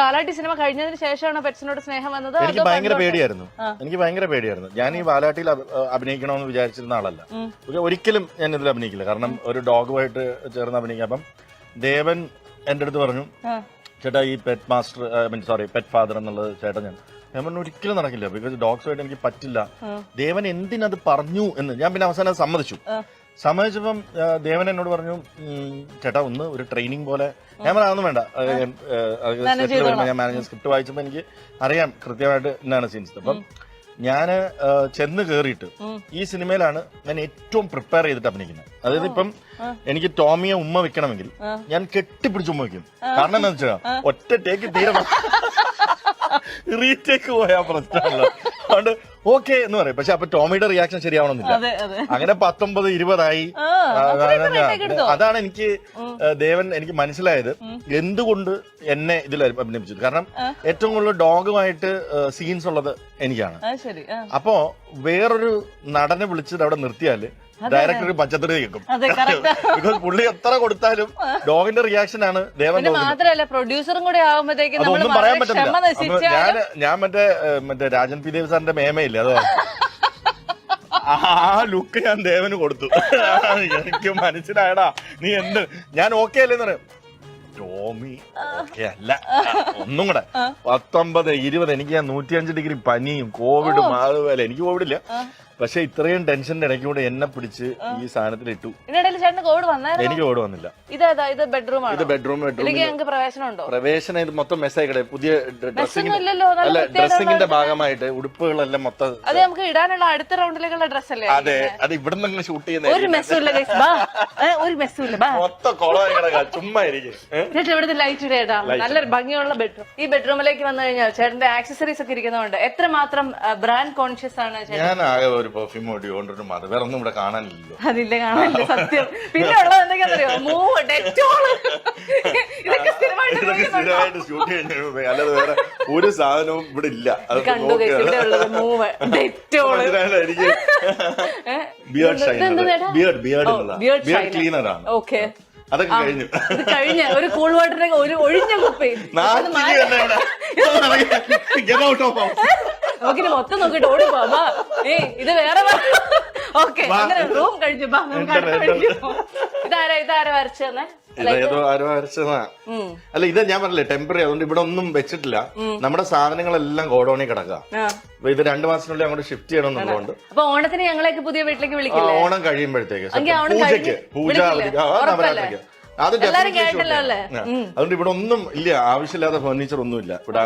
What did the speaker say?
ബാലാട്ടി cinema കഴിഞ്ഞതിന് ശേഷമാണ് പെറ്റ്സിനോട് സ്നേഹം വന്നത്? എനിക്ക് ഭയങ്കര പേടിയായിരുന്നു. ഞാൻ ഈ ബാലാട്ടിയിൽ അഭിനയിക്കണമെന്ന് വിചാരിച്ചിരുന്ന ആളല്ല. ഒരിക്കലും ഞാൻ ഇതിൽ അഭിനയിക്കില്ല. കാരണം ഒരു ഡോഗുമായിട്ട് ചേർന്ന് അഭിനയിക്കാം. അപ്പം ദേവൻ എന്റെ അടുത്ത് പറഞ്ഞു, ചേട്ടാ ഈ പെറ്റ് ഫാദർ എന്നുള്ളത് ചേട്ടൻ ഞാൻ പറഞ്ഞു ഒരിക്കലും നടക്കില്ല. ബിക്കോസ് ഡോഗ്സുമായിട്ട് എനിക്ക് പറ്റില്ല. ദേവൻ എന്തിനത് പറഞ്ഞു എന്ന് ഞാൻ പിന്നെ അവസാനം സമ്മതിച്ചപ്പം ദേവൻ എന്നോട് പറഞ്ഞു, ചേട്ടാ ഒന്ന് ഒരു ട്രെയിനിങ് പോലെ. ഞാൻ പറഞ്ഞതൊന്നും വേണ്ട, ഞാൻ മാനേജർ സ്ക്രിപ്റ്റ് വായിച്ചപ്പോൾ എനിക്ക് അറിയാം കൃത്യമായിട്ട് എന്നാണ് സീൻസ്. അപ്പം ഞാന് ചെന്ന് കേറിയിട്ട് ഈ സിനിമയിലാണ് ഞാൻ ഏറ്റവും പ്രിപ്പയർ ചെയ്തിട്ട് അഭിനയിക്കുന്നത്. അതായത് ഇപ്പം എനിക്ക് ടോമിയെ ഉമ്മ വെക്കണമെങ്കിൽ ഞാൻ കെട്ടിപ്പിടിച്ച് ഉമ്മ വെക്കും. കാരണം എന്താ വെച്ചാൽ ഒറ്റ ടേക്ക് തീരെ റീടേക്ക് പോയാൽ പ്രശ്നമല്ല. അതുകൊണ്ട് ഓക്കെ എന്ന് പറയും. പക്ഷെ അപ്പൊ ടോമിയുടെ റിയാക്ഷൻ ശരിയാവണമെന്നില്ല. അങ്ങനെ 19-20 ആയി. അതാണ് എനിക്ക് ദേവൻ എനിക്ക് മനസ്സിലായത് എന്തുകൊണ്ട് എന്നെ ഇതിൽ അഭിനയിപ്പിച്ചത്. കാരണം ഏറ്റവും കൂടുതൽ ഡോഗുമായിട്ട് സീൻസ് ഉള്ളത് എനിക്കാണ്. അപ്പോ വേറൊരു നടനെ വിളിച്ചിട്ട് അവിടെ നിർത്തിയാല് ഡയറക്ടർ ഒരു പച്ചത്തറി കേൾക്കും. ബിക്കോസ് പുള്ളി എത്ര കൊടുത്താലും ഡോഗിന്റെ റിയാക്ഷൻ ആണ് ദേവൻ. മാത്രമല്ല പ്രൊഡ്യൂസറും കൂടെ ആവുമ്പോഴത്തേക്കും അതൊന്നും പറയാൻ പറ്റില്ല. ഞാൻ മറ്റേ രാജൻ പി ദേവ് സാറിന്റെ മേമയില്ലേ, അത് ആ ലുക്ക് ഞാൻ ദേവന് കൊടുത്തു. എനിക്ക് മനസ്സിലായടാ നീ എന്ത് ഞാൻ ഓക്കെ അല്ലേന്ന് പറയാം. ടോമി ഓക്കെ അല്ല. ഒന്നും കൂടെ 19-20 എനിക്ക് 105 ഡിഗ്രി പനിയും കോവിഡും അതുപോലെ. എനിക്ക് കോവിഡില്ല, പക്ഷെ ഇത്രയും ടെൻഷന്റെ ഇടയ്ക്ക് കൂടെ എന്നെ പിടിച്ച് ഈ സാധനത്തിൽ ഇട്ടു. എനിക്ക് കോവിഡ് വന്നില്ല. ഇത് ബെഡ്റൂം പ്രവേശനം ഇത് മൊത്തം മെസ്സായിക്കട്ടെ. പുതിയ ഡ്രസ്സിങ്ങിന്റെ ഭാഗമായിട്ട് ഉടുപ്പുകളെല്ലാം മൊത്തം നമുക്ക് ഇടാനുള്ള അടുത്ത റൗണ്ടിലേക്കുള്ള ഡ്രസ് അല്ലേ? അതെ, അത് ഇവിടെ നിന്ന് ഷൂട്ട് ചെയ്യുന്ന മൊത്തം കുളമായി കിടക്കാം. ചുമ്മാ ഇവിടുത്തെ ലൈറ്റ് ഇടേടാ. നല്ലൊരു ഭംഗിയുള്ള ബെഡ്റൂം. ഈ ബെഡ്റൂമിലേക്ക് വന്നു കഴിഞ്ഞാൽ ചേട്ടന്റെ ആക്സസറീസ് ഒക്കെ ഇരിക്കുന്നതുകൊണ്ട് എത്രമാത്രം ബ്രാൻഡ് കോൺഷ്യസ് ആണ് ചേട്ടൻ? ഞാൻ ആകെ ഒരു പെർഫ്യൂം കൊണ്ടിട്ട് മാത്രം, വേറെ ഒന്നും ഇവിടെ കാണാനില്ലല്ലോ. അതില്ല, കാണാനില്ല സത്യം. പിന്നെ ഉള്ളത് എന്തൊക്കെയാണെന്നറിയോ? മൂവ്, ഡെറ്റോള്, ഇതൊക്കെ സ്ഥിരമായിട്ട് ഷൂട്ട് ചെയ്യുന്ന, അല്ലാതെ വേറെ ഒരു സാധനവും ഇവിടെ ഇല്ല. കണ്ടു ഇവിടെ ഉള്ളത് മൂവ്, ഡെറ്റോള്. എനിക്ക് ബിയർഡ് ക്ലീനർ ആണ്. ഓക്കെ, അതൊക്കെ കഴിഞ്ഞ ഒരു കൂൾ വാട്ടറിന്റെ ഒരു ഒഴിഞ്ഞ കുപ്പി നോക്കിട്ട് മൊത്തം നോക്കിട്ട് ഓടിപ്പോ. ഇത് വേറെ ഓക്കെ, അങ്ങനെ റൂം കഴിഞ്ഞു. ഇതാരാ വരച്ചെന്നേ? ഏതോ ആരോ വരച്ചതാ. അല്ല, ഇത് ഞാൻ പറഞ്ഞില്ലേ ടെമ്പററി, അതുകൊണ്ട് ഇവിടെ ഒന്നും വെച്ചിട്ടില്ല. നമ്മുടെ സാധനങ്ങളെല്ലാം ഗോഡൌണിൽ കിടക്കുക. ഇത് 2 മാസത്തിനുള്ളിൽ അങ്ങോട്ട് ഷിഫ്റ്റ് ചെയ്യണം എന്നുള്ളതുകൊണ്ട്. അപ്പൊ ഓണത്തിന് ഞങ്ങളെയൊക്കെ പുതിയ വീട്ടിലേക്ക് വിളിക്കില്ലേ? ഓണം കഴിയുമ്പോഴത്തേക്ക് പൂജ നവരാത്രിക്ക് അത് അതുകൊണ്ട് ഇവിടെ ഒന്നും ഇല്ല, ആവശ്യമില്ലാത്ത ഫർണിച്ചർ ഒന്നും ഇല്ല ഇവിടെ.